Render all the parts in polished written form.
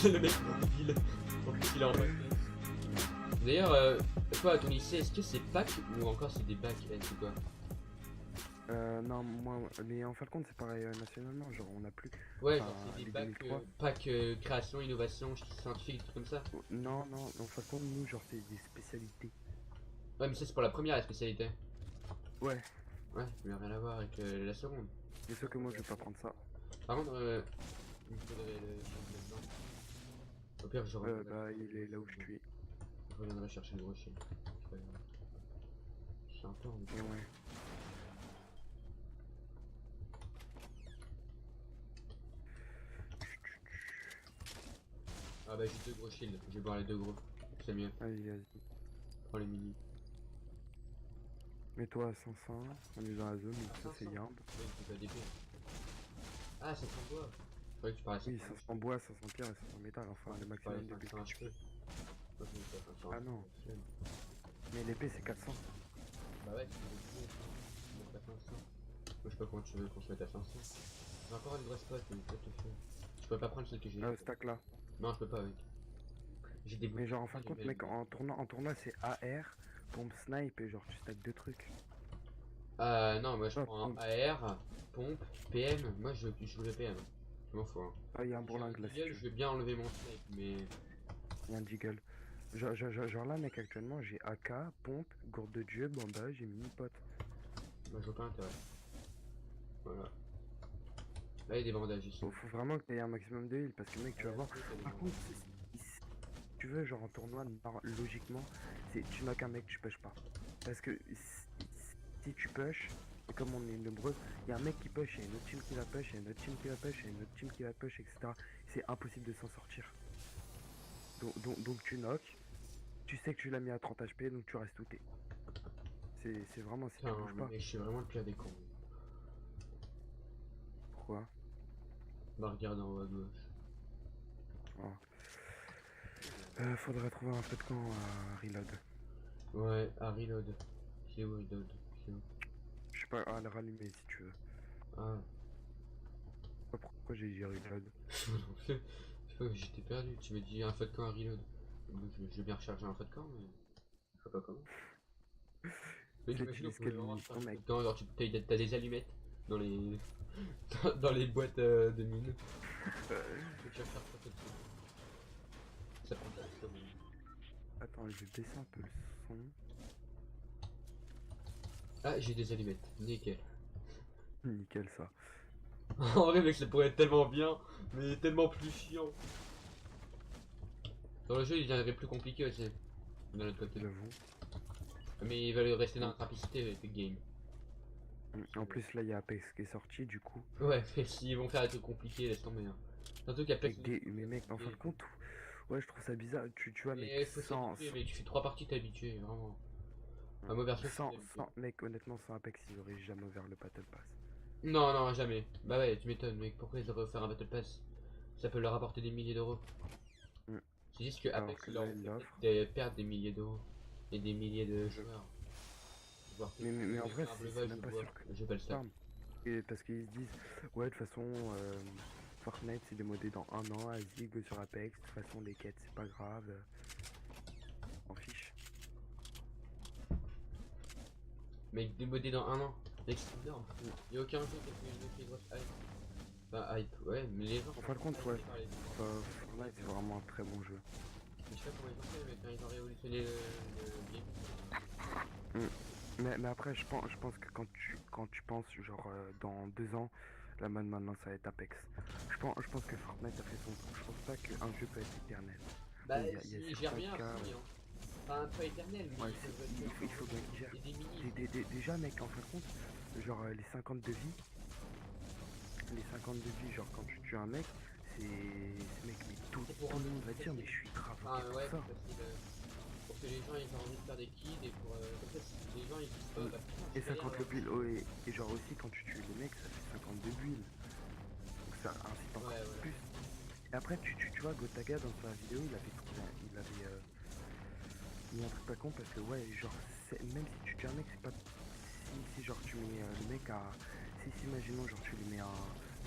Le mec mobile, donc il est en bac. D'ailleurs, toi à ton lycée, est-ce que c'est PAC ou encore c'est des bacs, c'est quoi? Non, moi, mais en fin de compte, c'est pareil nationalement, genre on a plus. Ouais, Enfin, genre c'est des les bacs, 2003. PAC création, innovation, scientifique, des trucs comme ça. Non, non, en fin de compte, nous, genre, c'est des spécialités. Ouais, mais ça c'est pour la première la spécialité. Ouais, Ouais, mais rien à voir avec la seconde. c'est sûr que moi, je vais pas prendre ça. Par contre, il me faudrait le là-dedans. Au pire, je Bah, il est là où je suis. reviendrai chercher le gros chien. C'est un peu en Et ouais. Ah bah j'ai deux gros shields, je vais boire les deux gros. C'est mieux. Vas-y, vas-y. Prends les mini. Mets-toi à 500, on est dans la zone, donc ça c'est Yamb. Oui, c'est pas d'épée. Ah, c'est ton bois. Je croyais que tu parlais Oui, de 500 bois, 500 pierres et 500 métal, enfin le maximum d'épée. un cheveu. Ah non. Mais l'épée c'est 400. Bah ouais, tu peux pas 500. Moi je sais pas comment tu veux qu'on se mette à 500. J'ai encore une vraie spot, mais quoi te faire. Je peux pas prendre celle que j'ai. Stack là. Non, je peux pas avec. J'ai des Mais genre en fin de compte, mec, en tournoi c'est AR, pompe snipe et genre tu stack deux trucs. Non, moi je Ah, prends pompe. AR, pompe, PM. Moi je joue le PM. Je m'en fous. Hein. Ah, il y a un bourlingue là. Si tu Je veux. vais bien enlever mon snipe, mais. Il y a un jiggle. Genre là, mec, actuellement j'ai AK, pompe, gourde de dieu, bandage et mini pote. Moi je vois pas intérêt. Voilà. Là il y a des bandages ici. Faut vraiment que tu aies un maximum de heal parce que, mec, tu vas voir. Par contre, si tu veux, genre en tournoi, logiquement, c'est tu knock un mec, tu push pas. Parce que si tu push, et comme on est nombreux, il y a un mec qui push, il y a une autre team qui va push, il y a une autre team qui va push, il y a une autre team qui va push, etc. C'est impossible de s'en sortir. Donc tu knock, tu sais que tu l'as mis à 30 HP, donc tu restes touté. C'est vraiment si tu bouges pas. Mais je suis vraiment le pire des cons. Pourquoi? Bah regarde en haut à gauche. Faudrait trouver un peu de camp à reload. Ouais, à reload. C'est où reload? C'est où? Je sais pas, à le rallumer si tu veux. Ah. Pourquoi j'ai dit reload? Je sais pas, j'étais perdu. Tu m'as dit un feu de camp à reload. Je vais bien recharger un feu de camp, mais. Je sais pas comment. Mais t'imagines, on pouvait vraiment recharger un feu de camp, genre t'as des allumettes dans les. dans les boîtes de mine. Tu recharges pas tout de suite. Ça prend de la somme. Attends, je vais baisser un peu le son. Ah, j'ai des allumettes. Nickel. Nickel ça. En vrai, mec, ça pourrait être tellement bien, mais tellement plus chiant. Dans le jeu, il deviendrait plus compliqué aussi. De l'autre côté. J'avoue. Mais il va rester dans la rapidité avec Epic Game. En plus là il y a Apex qui est sorti du coup. Ouais, mais s'ils vont faire des trucs compliqués, laisse tomber. Hein. Surtout qu'Apex. Mais mec, en fin de compte, ouais je trouve ça bizarre. Tu vois, mais mec, faut sans. s'habituer, mais tu fais 3 parties, t'es habitué, vraiment. Ah, moi perso, Mec, honnêtement, sans Apex, ils auraient jamais ouvert le Battle Pass. Non, non, jamais. Bah ouais, tu m'étonnes, mec. Pourquoi ils devraient faire un Battle Pass? Ça peut leur apporter des milliers d'euros. Mm. C'est juste que Alors Apex que leur là, ils fait l'offrent. perdre des milliers d'euros. Et des milliers de joueurs. Voire plus. Mais en vrai, Un c'est breuvage, même pas sûr que je vais pas le stack. farm. Et parce qu'ils se disent, ouais, de toute façon, Fortnite c'est démodé dans un an, vas-y, go sur Apex, de toute façon, les quêtes, c'est pas grave. On fiche. Mec, démodé dans un an. Mec, c'est énorme. Y'a aucun jeu qui a fait une grosse hype. Bah, hype, ouais, mais les gens. En fin de compte, ouais, Fortnite c'est vraiment un très bon jeu. Je sais pas comment ils ont fait, mais quand ils ont révolutionné le game. Mais après, je pense que quand tu penses, genre, dans 2 ans, la mode maintenant ça va être Apex. Je pense que Fortnite a fait son tour. Je pense pas qu'un jeu peut être éternel. Bah, Il y a si, certains j'aime bien, cas, si, hein. Enfin, pas éternel, mais ouais, ils il faut bien qu'ils gèrent. des milliers. Déjà, mec, en fin de compte, genre, les 50 de vie, genre, quand tu tues un mec, mec, mais tout le monde va dire, mais je suis grave Ah, ok ouais, pour ça. pour que les gens ils aient envie de faire des kills et pour. Comme ça, si les gens ils disent pas. Bah, putain, Et je galère 50 le alors. build, oh, et genre aussi, quand tu tues les mecs, ça fait 52 build. Donc ça incite encore Ouais, voilà. plus. Et après, tu vois, Gotaga dans sa vidéo, il avait mis un truc pas con parce que, ouais, genre, même si tu tues un mec, c'est pas. Si genre, tu mets le mec à. Si, imaginons, genre, tu lui mets un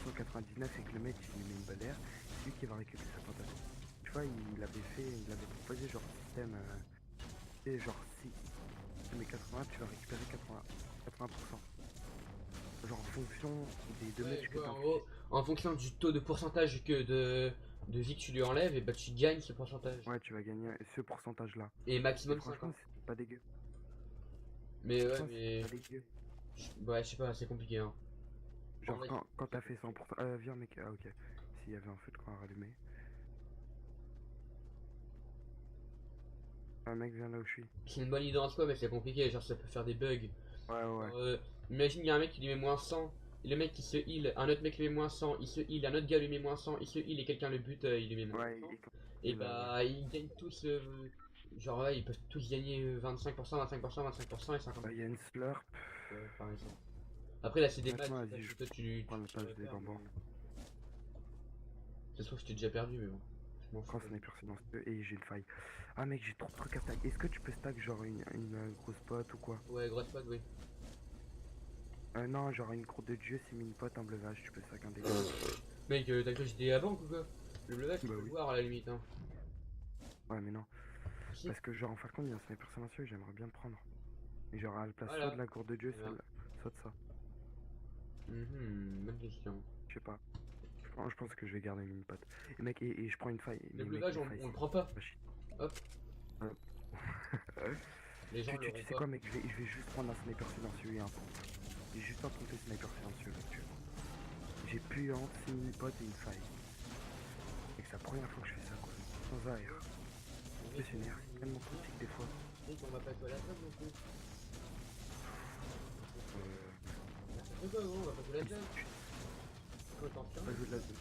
199 et que le mec, il lui met une balle d'air, c'est lui qui va récupérer sa fantasme. Tu vois, il avait proposé, genre, système. Et genre, si tu mets 80, tu vas récupérer 80%. Genre, en fonction des deux Ouais, mecs je que vois, en t'infliges. gros, en fonction du taux de pourcentage de vie que tu lui enlèves, et bah tu gagnes ce pourcentage. Ouais, tu vas gagner ce pourcentage-là. Et Et maximum franchement, 50. c'est pas dégueu. Mais ouais, Franchement, c'est mais. pas dégueu. Ouais, je sais pas, c'est compliqué, hein. En Genre, vrai, quand t'as fait 100%. Viens, mec, ah, ok. S'il y avait un feu de camp à rallumer. Ah, mec, viens là où je suis. c'est une bonne idée en soi, mais c'est compliqué, genre ça peut faire des bugs. Ouais, ouais. Genre, imagine, il y a un mec qui lui met moins 100, et le mec qui se heal, un autre mec lui met moins 100, il se heal, un autre gars lui met moins 100, il se heal, et quelqu'un le bute, il lui met moins Ouais, 100. et quand Et il là, ouais. bah, ils gagnent tous, genre ouais, ils peuvent tous gagner 25%, 25%, 25% et 50%. Bah, il y a une slurp. Par exemple. Après là, c'est des matchs, Honnêtement, c'est pas vas-y, que je toi tu prends la vas page des faire, bambins. ça se trouve, je t'ai déjà perdu, mais bon. Je m'en Prends fous. sniper silencieux et j'ai une faille. Ah, mec, j'ai trop de trucs à stack. Est-ce que tu peux stack genre une grosse pote ou quoi? Ouais, grosse spot, oui. Non, genre une croûte de dieu, c'est mini pote, un bleuvage, tu peux stack un dégât. Mec, t'as cru que j'étais à la banque ou quoi? Le bleuage, tu Bah peux le oui. voir à la limite, hein. Ouais, mais non. Si. Parce que genre en fin de compte, il y a un sniper silencieux et j'aimerais bien le prendre. Et genre à la place Voilà. soit de la gourde de Dieu, Eh ben. soit de ça. Bonne question. Je sais pas. Je pense que je vais garder une pote. Et mec, et je prends une faille. Le Mais mec, bleuvage, les on failles, le c'est prend pas. pas shit. Hop. Les gens Tu l'auront sais pas. quoi, mec, je vais juste prendre un sniper silencieux et un pont. J'ai juste un pompé sniper silencieux actuellement. J'ai plus honte, c'est une pote et une faille. Et c'est la première fois que je fais ça, quoi. Sans air. Mais c'est nerf, c'est tellement critique des fois. On va pas être à la table non plus. Euh. C'est quoi, gros, on va pas jouer la table. Toi, t'en tiens. Pas jouer de la zone.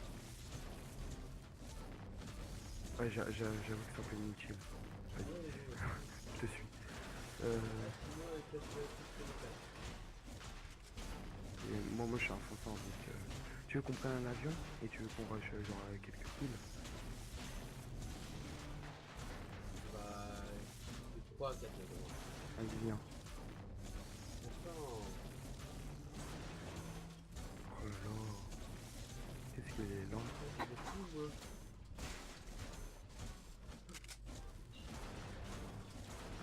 Ouais, j'avoue que c'est un peu inutile. Je te suis. Et moi je suis un fonçant, donc tu veux qu'on prenne un avion et tu veux qu'on rush genre quelques kills? Bah. 3 à 4 Vas-y, viens. Attends. Oh là là. Qu'est-ce qu'il est lent? C'est fou, moi.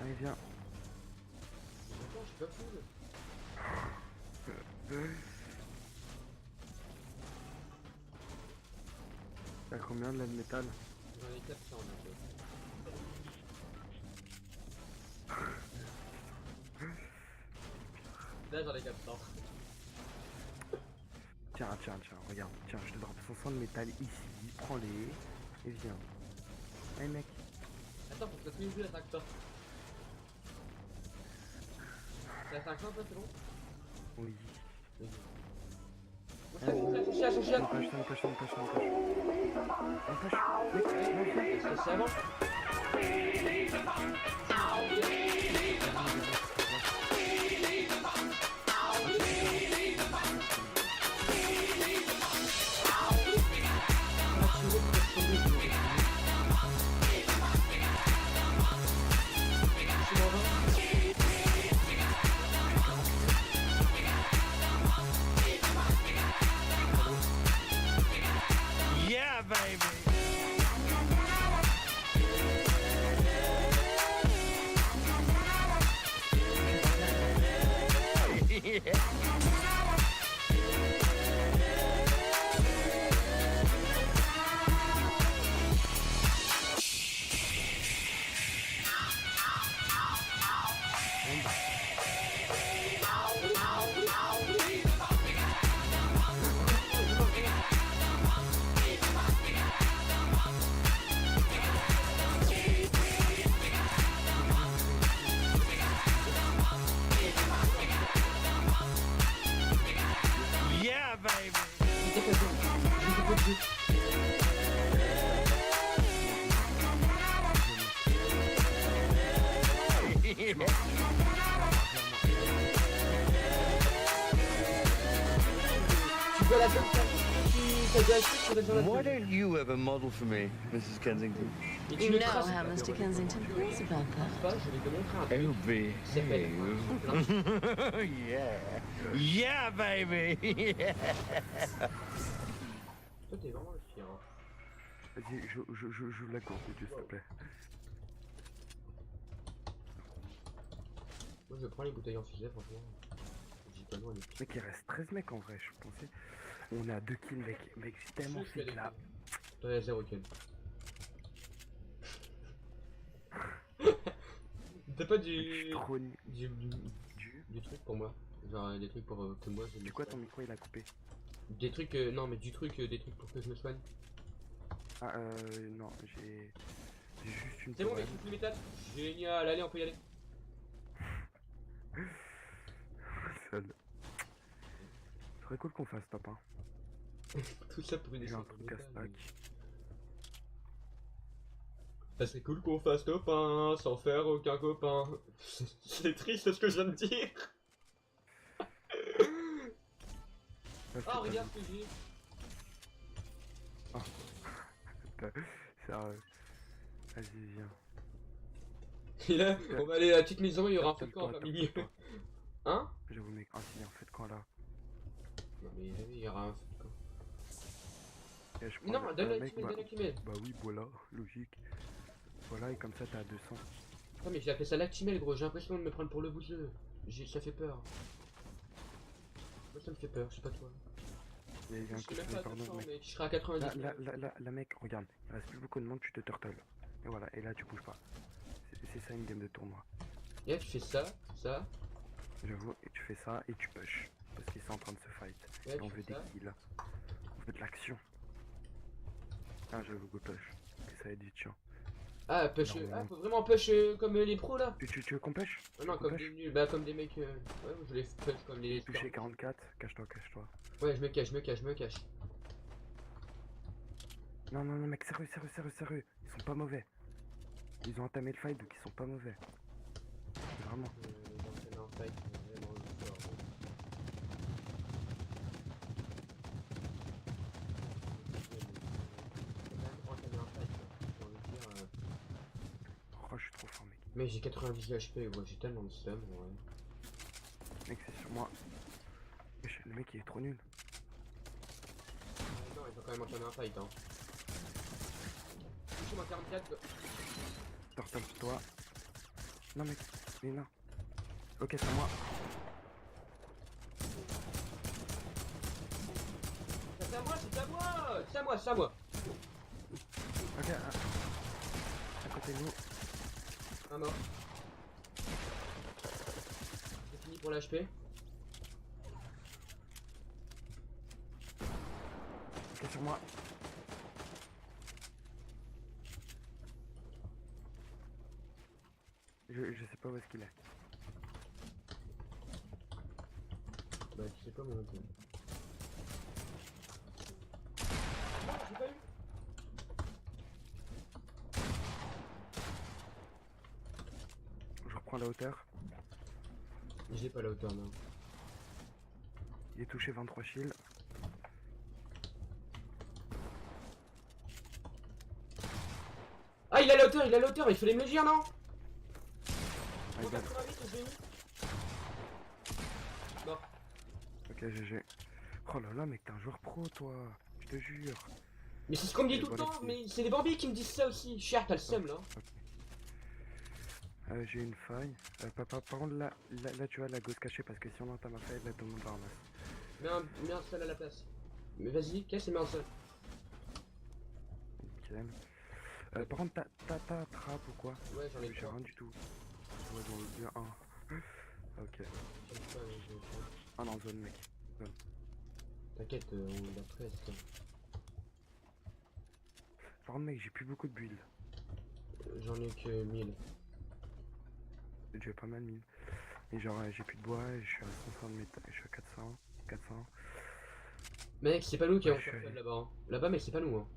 Allez, viens. Attends, je suis pas fou. T'as combien de laine métal? J'en ai 400 bientôt. Là, j'en ai 400. Tiens, regarde. Tiens, je te drop 500 de métal ici. Prends-les et viens. Allez, mec. Attends, faut que ça finisse à 500. T'es à 500, toi, c'est bon? Oui. Cherche. Un push. Mec, C'est avant. J'étais pas bon. J'étais pas de jeu. Tu dois la faire t'as déjà acheté, tu dois la Why don't you have a model for me, Mrs. Kensington? Et tu You le know traces. how Mr. Kensington feels about that. Pas, je vais te montrer un truc. Oh, behave. Yeah. Yeah, baby. Yeah. Toi, t'es vraiment le pire. Hein. Vas-y, je la course, s'il te plaît. Moi, je prends les bouteilles en filet, franchement. J'ai tellement les Mec, il reste 13 mecs en vrai, je pensais. On est à 2 kills, mec. Mec, j'ai tellement fait de la... Toi, il y a 0 kill. T'as pas Je suis trop nul. du truc pour moi. Genre des trucs pour que moi je me Du quoi, ton soigne. micro il a coupé? Des trucs, non mais du truc, des trucs pour que je me soigne. Ah, non, j'ai juste une C'est bon, mais pommade. tu plus métal. Génial, allez, on peut y aller. Seul. Serait cool qu'on fasse top 1. Tout ça pour une J'ai un essence de truc à métal. stack. Ça serait cool qu'on fasse top 1 sans faire aucun copain. C'est triste ce que je viens de dire. Oh, regarde ce que j'ai. Sérieux. Vas-y, viens. Et là, on va aller à la petite maison, il y aura un feu de camp en plein milieu. Top-toi. Hein? J'avoue, mec. Ah, si, en fait, quand là. Non mais il y aura un feu de camp. Eh, je prends Non, le- donne la mec, teammate, bah- donne la teammate. Bah oui, voilà, logique. Voilà, et comme ça, t'es à 200. Ouais mais j'ai appelé ça l'actimel gros, j'ai l'impression de me prendre pour le bouseux. Ça fait peur. Moi ça me fait peur, je sais pas toi. Il y a eu un Je coup suis de même pas à pardon, 200 mec. mec, je serai à 90. Là, mec, regarde. Il reste plus beaucoup de monde, tu te turtle. Et voilà, et là, tu bouges pas. C'est ça une game de tournoi. Et là tu fais ça, ça, J'avoue, et tu fais ça et tu push. Parce qu'ils sont en train de se fight. et là Et on tu veut fais des ça. kills. On veut de l'action. Ah, j'avoue, go push. Et ça va être du chiant. Ah push, Non, ah non. faut vraiment push comme les pros là. Tu veux qu'on push? Ah non Qu'on comme push des nuls, bah comme des mecs, ouais je les push comme les Touché 44, cache-toi, cache-toi. Ouais je me cache, je me cache. Non, non, non, mec, sérieux. Ils sont pas mauvais. Ils ont entamé le fight, donc ils sont pas mauvais. Vraiment. Les entraîneurs en fight sont vraiment forts. Oh, je suis trop fort, mec. Mais j'ai 90 HP, ouais, j'ai tellement de slam, ouais. Mec, c'est sur moi. Le mec, il est trop nul. Non, il faut quand même enchaîner un fight, hein. Touche-moi 44. Turtle-toi. Non, mec, mais non. Ok, c'est à moi. C'est à moi, c'est à moi. C'est à moi, c'est à moi. Ok, à côté de nous. Un mort. C'est fini pour l'HP. Ok, sur moi. Je sais pas où est-ce qu'il est. Bah, tu sais pas mon nom. Non, j'ai pas eu. Je reprends la hauteur. J'ai pas la hauteur, non. Il est touché 23 shields. Ah, il a la hauteur, il fallait me le dire, non? Ah, Bon, il a- 88, je l'ai mis. Bon. Ok, GG. Oh là là, mec, t'es un joueur pro, toi. Je te jure. Mais c'est ce qu'on me dit Et tout le voilà, temps, c'est- mais c'est les Bambis qui me disent ça aussi. Cher, t'as le seum là. J'ai une faille. Par contre, là, tu vois, la gosse cachée, parce que si on entame ma faille, là, tout le monde va ramasser. Mets un seul à la place. Mais vas-y, casse et mets un seul. Nickel. Par contre, t'as trap ou quoi? Ouais, j'en ai J'ai trois. rien du tout. Ouais, j'en ai bien un. Ok. J'en ai pas, mais Un en zone, mec. t'inquiète, on l'a presque. Par contre, mec, j'ai plus beaucoup de build. J'en ai que 1000. J'ai déjà pas mal mis. Et genre, j'ai plus de bois, et je suis à 500 de métal, je suis à 400. 400. Mec, c'est pas nous qui Ouais, avons je fait suis allé. là-bas. Hein. Là-bas, mais c'est pas nous. Hein.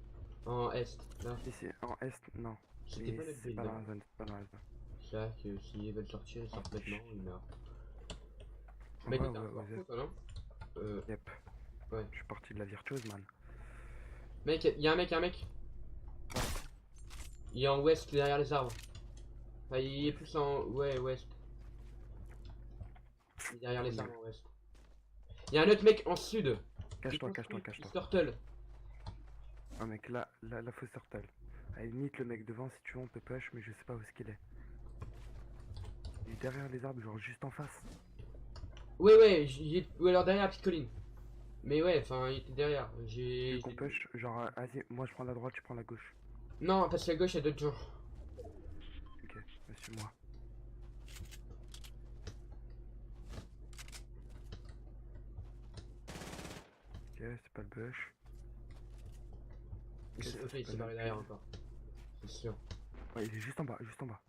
En Est, là. Ici, en Est, non. C'était Et pas notre c'est build. pas dans Hein. la zone, c'est pas dans la zone. C'est là que s'ils veulent sortir, ils sortent maintenant, ils meurent. Ouais, Mec, ouais, t'es un ouais, porco, toi, non Yep. Ouais. Je suis parti de la virtuose, man. Mec, y'a un mec, Il est en ouest, derrière les arbres. Enfin, il est plus en... Ouais, ouest. Il est derrière les arbres en ouest. Y'a un autre mec en sud. Cache-toi, Il cache-toi, construit, cache-toi. il turtle. Ah, mec, là, faut turtle. À la limite, le mec devant, si tu veux, on peut push, mais je sais pas où est-ce qu'il est. Il est derrière les arbres, genre juste en face. Ouais, ou alors derrière la petite colline. Mais ouais, enfin, il était derrière. Tu veux qu'on push, genre, vas-y, moi je prends la droite, tu prends la gauche. Non, parce qu'à gauche, il y a d'autres gens. Ok, suis-moi. Ok, c'est pas le bush. Ok, ça, il c'est s'est pas barré le derrière build. encore. C'est sûr. Ouais, il est juste en bas, juste en bas.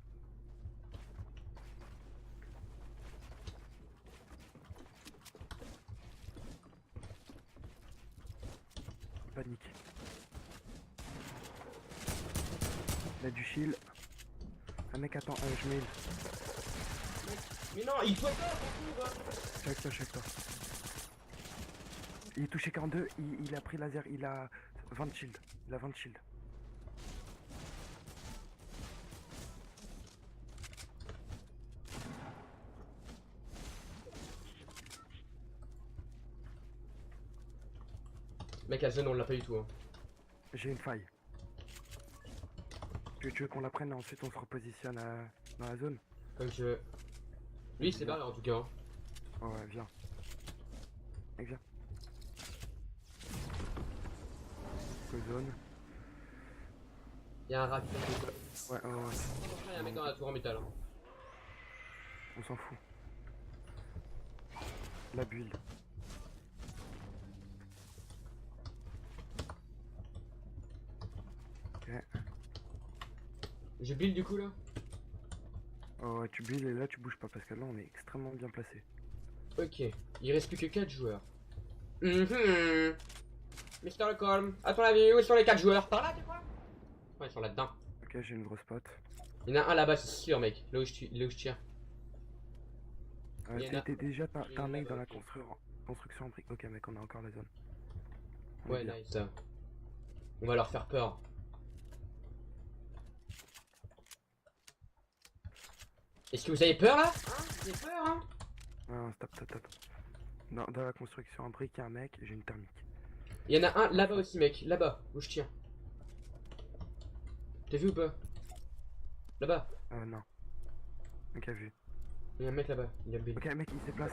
Panique. Il a du shield. Ah mec, attends, je mets. Mais non, il faut pas, on court, Je suis avec toi. Il est touché 42, il a pris laser, il a 20 de shield. Il a 20 de shield. Mec, la zone, on l'a pas du tout. Hein. J'ai une faille. Tu veux qu'on la prenne et ensuite on se repositionne dans la zone? Comme je veux. Lui, il s'est barré en tout cas. Hein. Oh, ouais, viens. Mec, viens. Zone. Il y a un rat. Ouais. Il y a un mec dans la tour en métal. Hein. On s'en fout. La build. Ok. Je build du coup là. Oh, ouais, tu build et là tu bouges pas parce que là on est extrêmement bien placé. Ok, il reste plus que 4 joueurs. Mr. Colm, à ton avis, où sont les 4 joueurs? Par là, tu crois? Ouais, ils sont là-dedans. Ok, j'ai une grosse pote. Il y en a un là-bas, c'est sûr, mec. Là où je tire. Il y en a- T'as il y en un a mec dans là-bas, la ok. construction en brique. Ok, mec, on a encore la zone. On est Ouais, bien. nice. On va leur faire peur. Est-ce que vous avez peur là? Hein? Vous avez peur, hein? Non, stop. Dans la construction en brique, il y a un mec, j'ai une thermique. Il y en a un là-bas aussi, mec. Là-bas, où je tire. T'as vu ou pas? Là-bas. Non. Ok, vu. Il y a un mec là-bas. Il a le build. Ok, mec, il se déplace.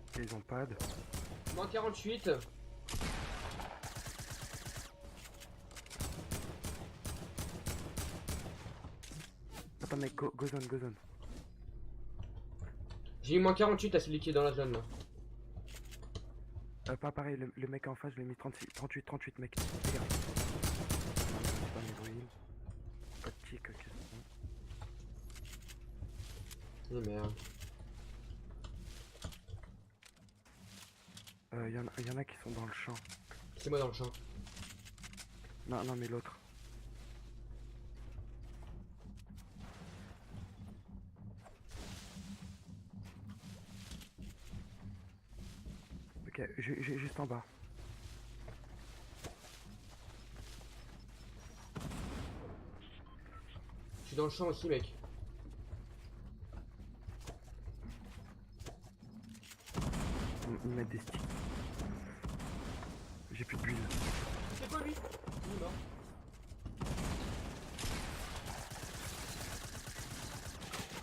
Ok, ils ont pad. Moins 48. Attends, mec, go zone. J'ai eu moins 48 à celui qui est dans la zone là. Pas pareil, le mec en face, je l'ai mis 38, mec. Regarde. Non, c'est pas mes bruits. Pas de tic, ok. Oh merde. Y en a qui sont dans le champ. C'est moi dans le champ. Non, mais l'autre. Ok, j'ai juste en bas. Je suis dans le champ aussi, mec. Ils mettent des sticks. J'ai plus d'huile. C'est pas lui. Il est mort.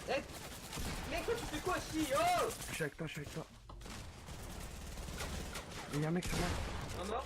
Eh, mec, toi tu fais quoi ici? Oh! Je suis avec toi, je suis avec toi. Il y a un mec sur moi. Un mort?